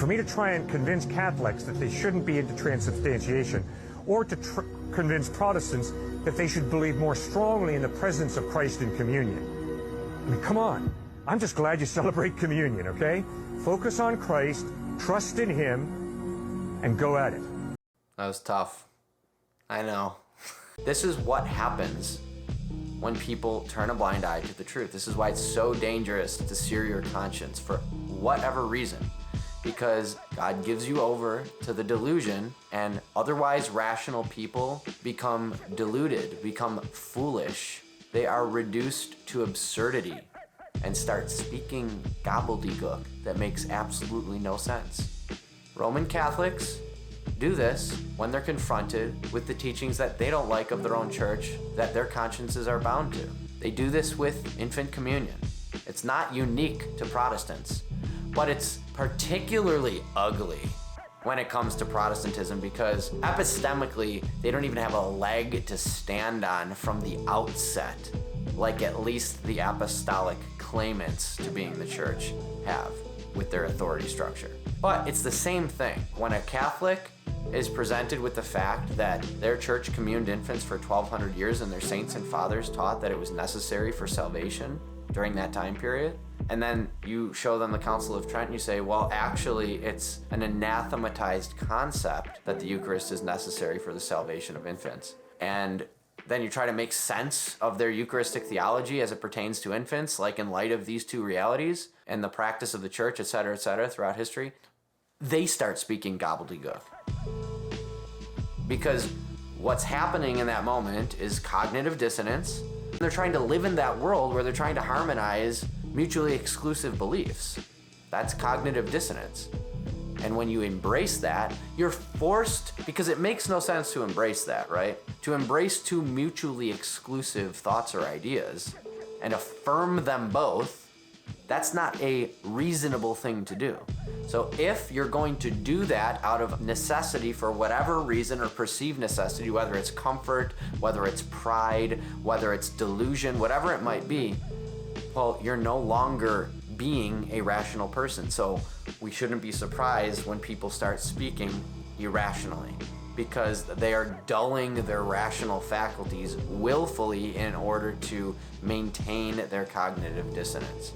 for me to try and convince Catholics that they shouldn't be into transubstantiation, or to convince Protestants that they should believe more strongly in the presence of Christ in communion. I mean, come on. I'm just glad you celebrate communion, okay? Focus on Christ, trust in Him, and go at it. That was tough. I know. This is what happens when people turn a blind eye to the truth. This is why it's so dangerous to sear your conscience for whatever reason. Because God gives you over to the delusion, and otherwise rational people become deluded, become foolish. They are reduced to absurdity and start speaking gobbledygook that makes absolutely no sense. Roman Catholics do this when they're confronted with the teachings that they don't like of their own church, that their consciences are bound to. They do this with infant communion. It's not unique to Protestants, but it's particularly ugly when it comes to Protestantism because epistemically, they don't even have a leg to stand on from the outset, like at least the apostolic claimants to being the church have with their authority structure. But it's the same thing. When a Catholic is presented with the fact that their church communed infants for 1,200 years and their saints and fathers taught that it was necessary for salvation during that time period, and then you show them the Council of Trent and you say, well, actually, it's an anathematized concept that the Eucharist is necessary for the salvation of infants. And then you try to make sense of their Eucharistic theology as it pertains to infants, like in light of these two realities and the practice of the church, et cetera, throughout history, they start speaking gobbledygook. Because what's happening in that moment is cognitive dissonance. They're trying to live in that world where they're trying to harmonize mutually exclusive beliefs. That's cognitive dissonance. And when you embrace that, you're forced, because it makes no sense to embrace that, right? To embrace two mutually exclusive thoughts or ideas and affirm them both, that's not a reasonable thing to do. So if you're going to do that out of necessity for whatever reason or perceived necessity, whether it's comfort, whether it's pride, whether it's delusion, whatever it might be, well, you're no longer being a rational person. So we shouldn't be surprised when people start speaking irrationally, because they are dulling their rational faculties willfully in order to maintain their cognitive dissonance.